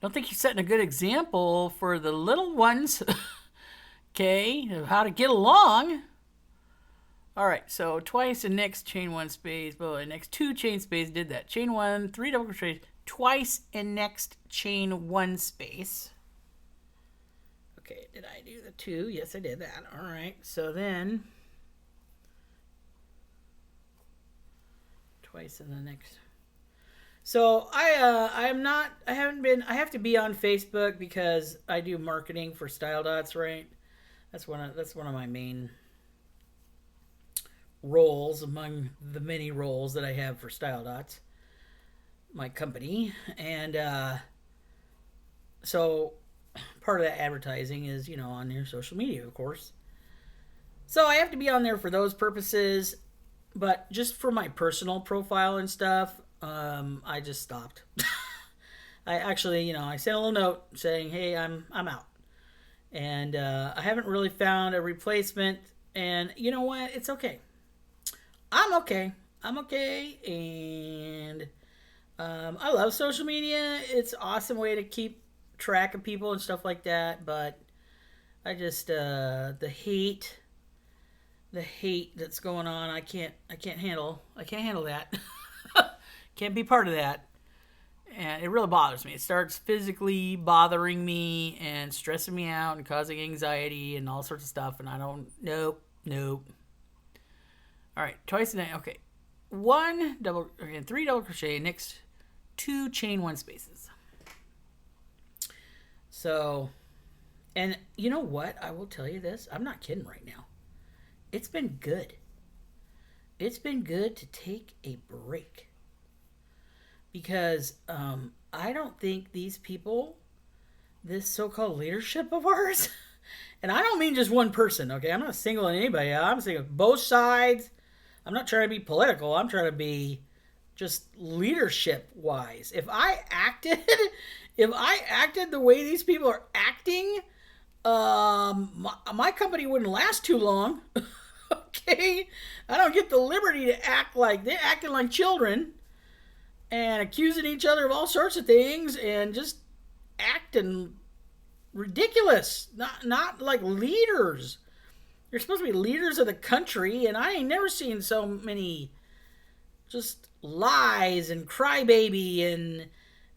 S1: think you're setting a good example for the little ones, okay, of how to get along. All right, so twice in next chain 1 space, but the next 2 chain space did that. Chain 1, 3 double crochets, twice in next chain 1 space. Okay, did I do the 2? Yes, I did that. All right, so then twice in the next. So I have to be on Facebook because I do marketing for Style Dots, right? That's one of my main roles among the many roles that I have for Style Dots, my company. And so part of that advertising is, you know, on your social media, of course. So I have to be on there for those purposes, but just for my personal profile and stuff, I just stopped. I actually, I sent a little note saying, "Hey, I'm out," and I haven't really found a replacement. And you know what? It's okay. I'm okay. I'm okay, and I love social media. It's an awesome way to keep track of people and stuff like that. But I just the hate that's going on. I can't handle. I can't handle that. Can't be part of that. And it really bothers me. It starts physically bothering me and stressing me out and causing anxiety and all sorts of stuff. And I don't. Nope. All right, twice a day. Okay, three double crochet. Next, 2 chain 1 spaces. So, and you know what? I will tell you this. I'm not kidding right now. It's been good. It's been good to take a break. Because I don't think these people, this so-called leadership of ours, and I don't mean just one person, okay? I'm not singling anybody out. I'm saying both sides. I'm not trying to be political. I'm trying to be just leadership-wise. If I acted the way these people are acting, my company wouldn't last too long. Okay? I don't get the liberty to act like they're acting like children and accusing each other of all sorts of things and just acting ridiculous. Not like leaders. You're supposed to be leaders of the country, and I ain't never seen so many just lies and crybaby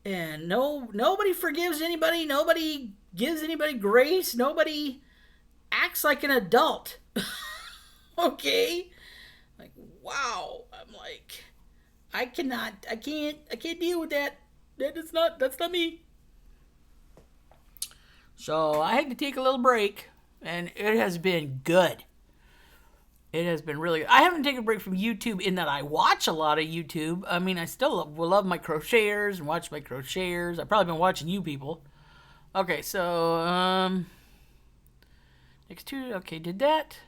S1: and nobody forgives anybody. Nobody gives anybody grace. Nobody acts like an adult. Okay? Like, wow. I'm like, I can't deal with that. That's not me. So I had to take a little break, and it has been good. It has been really good. I haven't taken a break from YouTube in that I watch a lot of YouTube. I mean, I still love my crocheters and watch my crocheters. I've probably been watching you people. Okay, so, next 2, okay, did that.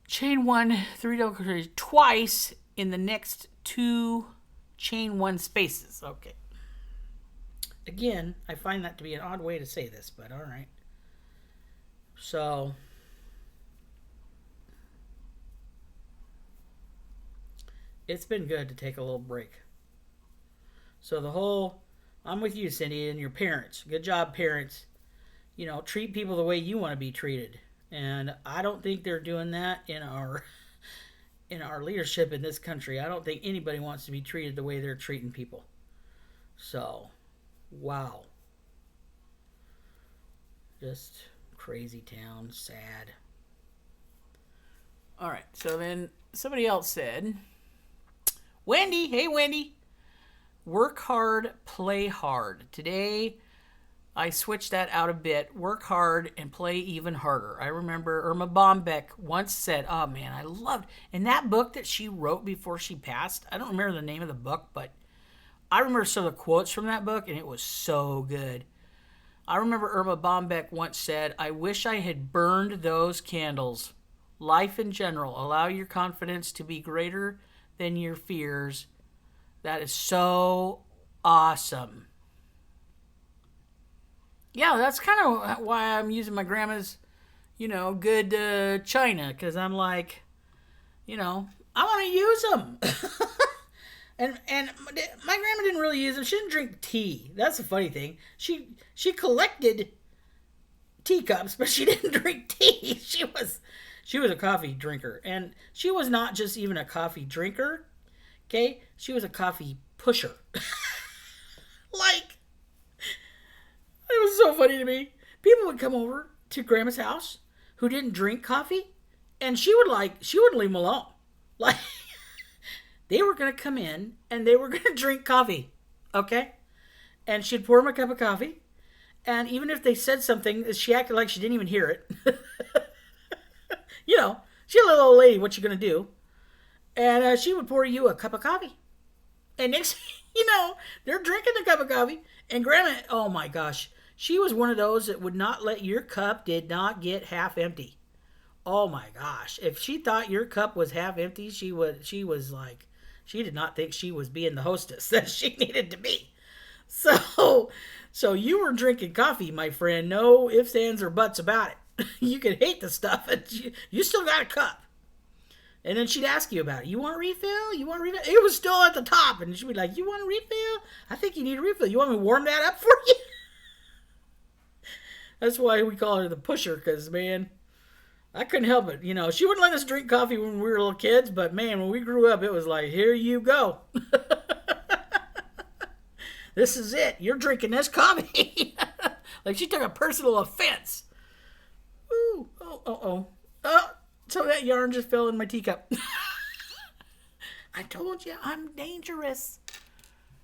S1: Chain 1, 3 double crochets twice in the next 2 chain 1 spaces. Okay. Again, I find that to be an odd way to say this, but all right. So, it's been good to take a little break. So I'm with you, Cindy, and your parents. Good job, parents. Treat people the way you want to be treated. And I don't think they're doing that in our leadership in this country. I don't think anybody wants to be treated the way they're treating people. So, wow. Just crazy town, sad. All right, so then somebody else said, Wendy, hey Wendy, work hard, play hard. Today, I switched that out a bit. Work hard and play even harder. I remember Irma Bombeck once said, oh man, I loved, in that book that she wrote before she passed, I don't remember the name of the book, but I remember some of the quotes from that book, and it was so good. I remember Irma Bombeck once said, I wish I had burned those candles. Life in general, allow your confidence to be greater than your fears. That is so awesome. Yeah, that's kind of why I'm using my grandma's, good china, because I'm like, I want to use them. and my grandma didn't really use them. She didn't drink tea. That's the funny thing. She collected teacups, but she didn't drink tea. She was a coffee drinker, and she was not just even a coffee drinker. Okay, she was a coffee pusher. Like, it was so funny to me. People would come over to Grandma's house who didn't drink coffee, and she wouldn't leave them alone. Like, they were going to come in and they were going to drink coffee, okay? And she'd pour them a cup of coffee, and even if they said something, she acted like she didn't even hear it. She's a little old lady, what you going to do? And she would pour you a cup of coffee. And next thing you know, they're drinking the cup of coffee, and Grandma, oh my gosh, she was one of those that would not let your cup did not get half empty. Oh my gosh. If she thought your cup was half empty, she was like She did not think she was being the hostess that she needed to be. So you were drinking coffee, my friend. No ifs, ands, or buts about it. You could hate the stuff, and you still got a cup. And then she'd ask you about it. You want a refill? You want a refill? It was still at the top, and she'd be like, you want a refill? I think you need a refill. You want me to warm that up for you? That's why we call her the pusher, because, man, I couldn't help it. You know, she wouldn't let us drink coffee when we were little kids, but, man, when we grew up, it was like, here you go. This is it. You're drinking this coffee. Like she took a personal offense. Ooh, oh. So that yarn just fell in my teacup. I told you I'm dangerous.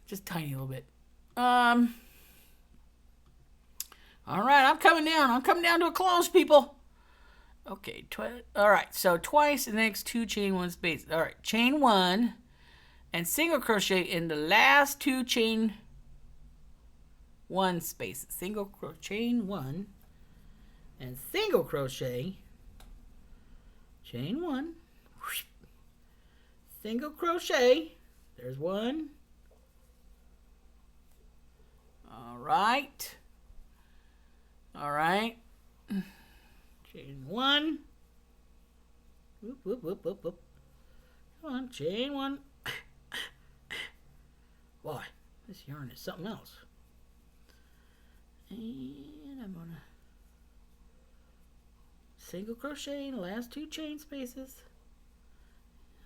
S1: Just tiny little bit. All right, I'm coming down. I'm coming down to a close, people. Okay, all right, so twice the next 2 chain 1 space. All right, chain 1 and single crochet in the last 2 chain 1 spaces. Single crochet, chain 1 and single crochet, chain 1, single crochet. There's 1. All right. Chain 1. Whoop, whoop, whoop, whoop, whoop. Come on, chain 1. Boy, this yarn is something else. And I'm gonna single crochet in the last 2 chain spaces.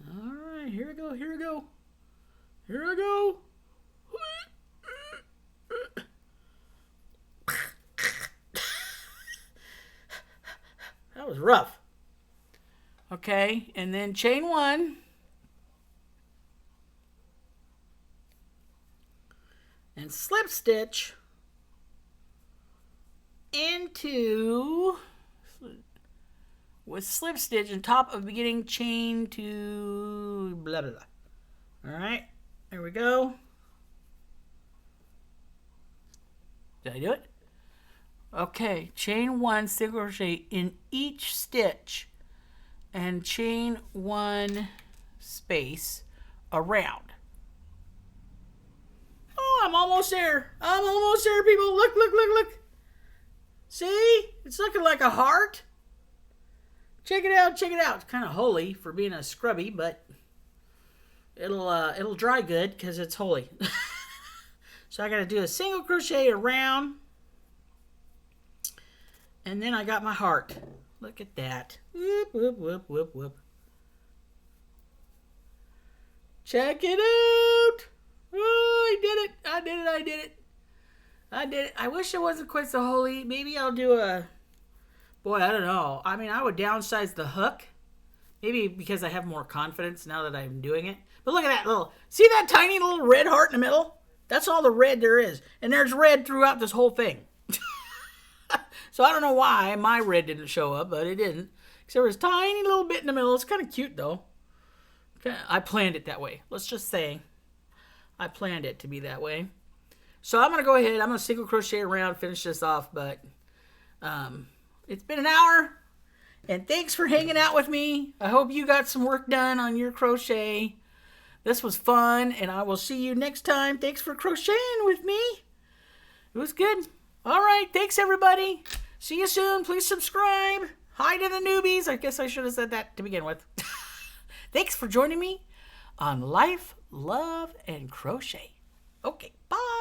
S1: All right, here we go. Here I go. That was rough. Okay, and then chain 1. And slip stitch into, with slip stitch on top of beginning chain to blah, blah, blah. All right, there we go. Did I do it? Okay, chain 1, single crochet in each stitch and chain 1 space around. Oh, I'm almost there. People. Look. See? It's looking like a heart. Check it out. It's kind of holy for being a scrubby, but it'll dry good because it's holy. So I got to do a single crochet around. And then I got my heart. Look at that. Whoop. Check it out. Oh, I did it. I wish it wasn't quite so holy. Maybe I'll do a... Boy, I don't know. I mean, I would downsize the hook. Maybe because I have more confidence now that I'm doing it. But look at that little... See that tiny little red heart in the middle? That's all the red there is. And there's red throughout this whole thing. So I don't know why my red didn't show up, but it didn't. Because there was a tiny little bit in the middle. It's kind of cute, though. I planned it that way. Let's just say I planned it to be that way. So I'm going to go ahead. I'm going to single crochet around, finish this off. But it's been an hour. And thanks for hanging out with me. I hope you got some work done on your crochet. This was fun. And I will see you next time. Thanks for crocheting with me. It was good. All right. Thanks, everybody. See you soon. Please subscribe. Hi to the newbies. I guess I should have said that to begin with. Thanks for joining me on Life, Love, and Crochet. Okay, bye.